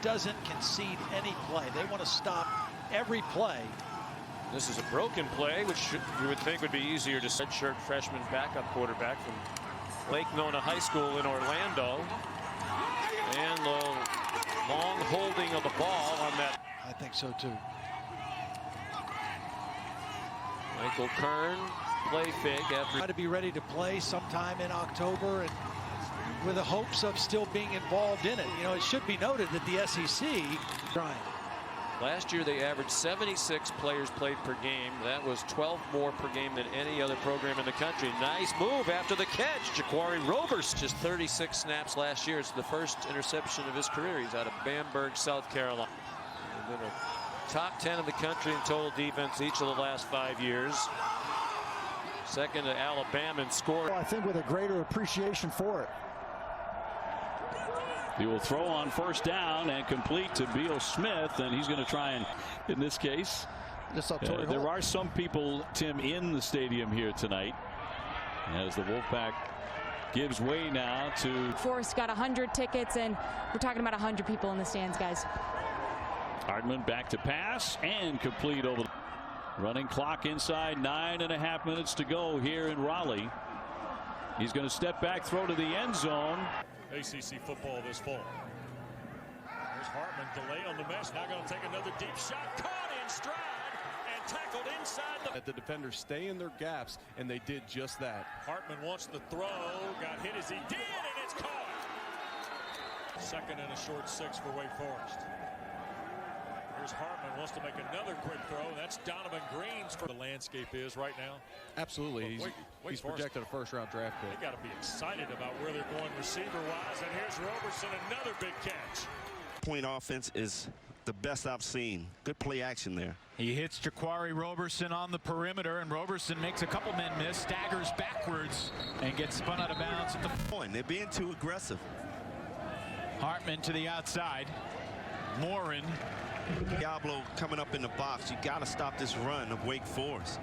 Doesn't concede any play. They want to stop every play. This is a broken play, which you would think would be easier to redshirt freshman backup quarterback from Lake Nona High School in Orlando. And the long holding of the ball on that. I think so too. Michael Kern, play fake after. Try to be ready to play sometime in October, and with the hopes of still being involved in it. You know, it should be noted that the SEC trying. Last year they averaged 76 players played per game. That was 12 more per game than any other program in the country. Nice move after the catch. Jaquari Roberson, just 36 snaps last year. It's the first interception of his career. He's out of Bamberg, South Carolina. And then a top 10 in the country in total defense each of the last 5 years. Second to Alabama in score. I think with a greater appreciation for it. He will throw on first down and complete to Beal Smith, and he's going to try and, in this case, there are some people, Tim, in the stadium here tonight as the Wolfpack gives way now to. Forrest got 100 tickets, and we're talking about 100 people in the stands, guys. Hartman back to pass and complete over. Running clock inside, 9.5 minutes to go here in Raleigh. He's going to step back, throw to the end zone. ACC football this fall. There's Hartman, delay on the mesh. Now going to take another deep shot. Caught in stride and tackled inside. That the defenders stay in their gaps, and they did just that. Hartman wants the throw. Got hit as he did, and it's caught. Second and a short 6 for Wake Forest. Here's Hartman, wants to make another quick throw. That's Donovan Green's for the landscape is right now. Absolutely. He's projected a first-round draft pick. They got to be excited about where they're going receiver-wise. And here's Roberson, another big catch. Point offense is the best I've seen. Good play action there. He hits Jaquari Roberson on the perimeter, and Roberson makes a couple men miss, staggers backwards, and gets spun out of bounds at the point. They're being too aggressive. Hartman to the outside. Morin. Diablo coming up in the box. You got to stop this run of Wake Forest.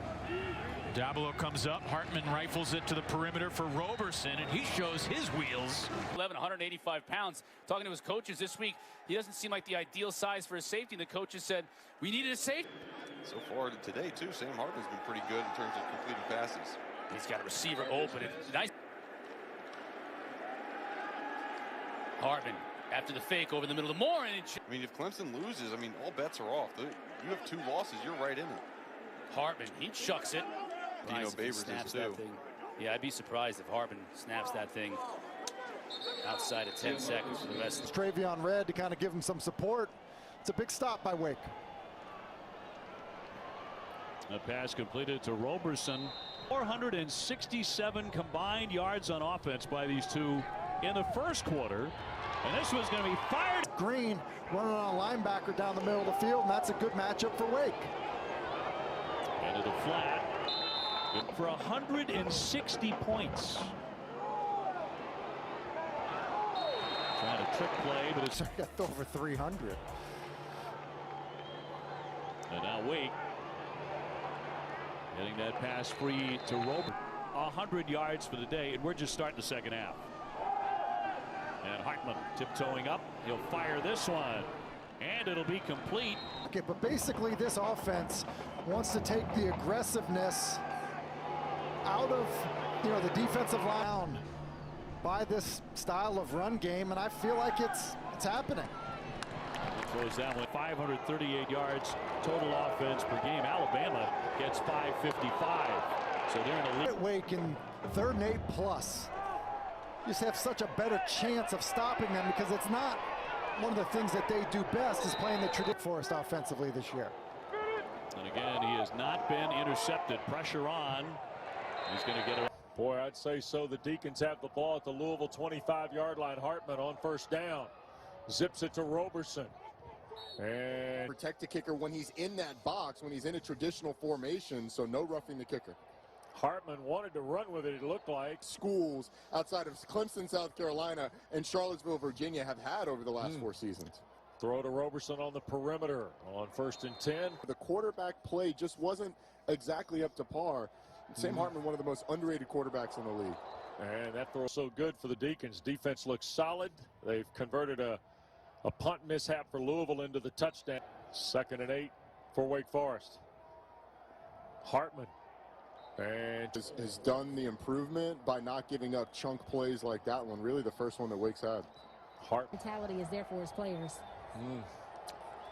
Diablo comes up. Hartman rifles it to the perimeter for Roberson, and he shows his wheels. 185 pounds. Talking to his coaches this week, he doesn't seem like the ideal size for a safety. The coaches said, we needed a safety. So far today, too, Sam Hartman's been pretty good in terms of completing passes. He's got a receiver open. It's nice. Hartman. After the fake over the middle of the Moore. I mean, if Clemson loses, I mean, all bets are off. You have 2 losses, you're right in it. Hartman, he chucks it. Dino Babers is too. Yeah, I'd be surprised if Hartman snaps that thing outside of 10 seconds for the rest. Stravion Red to kind of give him some support. It's a big stop by Wake. A pass completed to Roberson. 467 combined yards on offense by these two in the first quarter. And this was going to be fired. Green running on a linebacker down the middle of the field, and that's a good matchup for Wake. Into the flat for 160 points. Trying to trick play, but it's got over 300. And now Wake getting that pass free to Robert. 100 yards for the day, and we're just starting the second half. And Hartman tiptoeing up. He'll fire this one. And it'll be complete. Okay, but basically this offense wants to take the aggressiveness out of, the defensive line by this style of run game, and I feel like it's happening. He throws that one. 538 yards total offense per game. Alabama gets 555. So they're in the lead. Wake in 3rd and 8 plus. You just have such a better chance of stopping them because it's not one of the things that they do best is playing the traditional Forest offensively this year. And again, he has not been intercepted. Pressure on. He's going to get it. Boy, I'd say so. The Deacons have the ball at the Louisville 25-yard line. Hartman on first down. Zips it to Roberson. And protect the kicker when he's in that box, when he's in a traditional formation, so no roughing the kicker. Hartman wanted to run with it, it looked like. Schools outside of Clemson, South Carolina, and Charlottesville, Virginia have had over the last 4 seasons. Throw to Roberson on the perimeter on 1st and 10. The quarterback play just wasn't exactly up to par. Sam Hartman, one of the most underrated quarterbacks in the league. And that throw so good for the Deacons. Defense looks solid. They've converted a A punt mishap for Louisville into the touchdown. 2nd and 8 for Wake Forest. Hartman. And has done the improvement by not giving up chunk plays like that one. Really the first one that Wake's had. Hartman. Mentality is there for his players.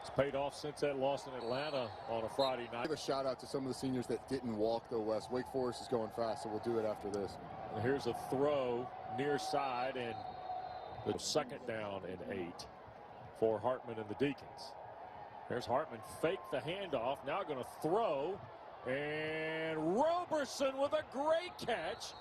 It's paid off since that loss in Atlanta on a Friday night. Give a shout out to some of the seniors that didn't walk though, Wes. Wake Forest is going fast, so we'll do it after this. And here's a throw near side, and the 2nd down and 8 for Hartman and the Deacons. There's Hartman, fake the handoff, now going to throw, and Roberson with a great catch.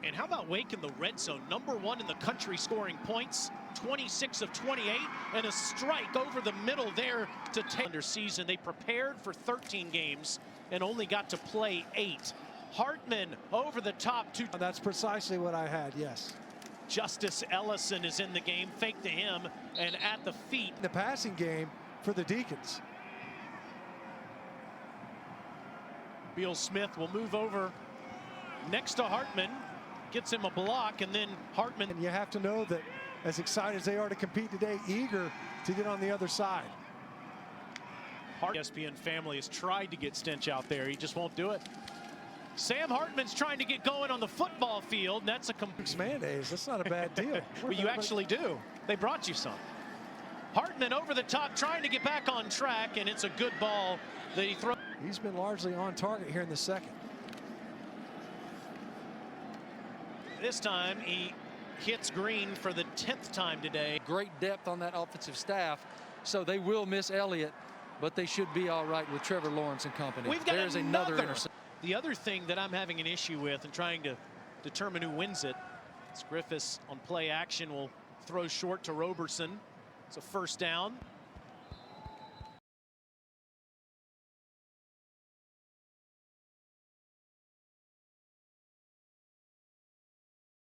And how about Wake in the red zone? #1 in the country scoring points, 26 of 28, and a strike over the middle there to take under season. They prepared for 13 games and only got to play 8. Hartman over the top. That's precisely what I had, yes. Justice Ellison is in the game, fake to him, and at the feet. The passing game for the Deacons. Beal Smith will move over next to Hartman, gets him a block, and then Hartman. And you have to know that as excited as they are to compete today, eager to get on the other side. ESPN family has tried to get Stench out there. He just won't do it. Sam Hartman's trying to get going on the football field. That's a mayonnaise. That's not a bad deal. Well, you actually do. They brought you some. Hartman over the top, trying to get back on track, and it's a good ball that he throws. He's been largely on target here in the 2nd. This time he hits Green for the 10th time today. Great depth on that offensive staff, so they will miss Elliott, but they should be all right with Trevor Lawrence and company. We've got There's another interception. The other thing that I'm having an issue with and trying to determine who wins it is Griffiths on play action will throw short to Roberson. It's a 1st down.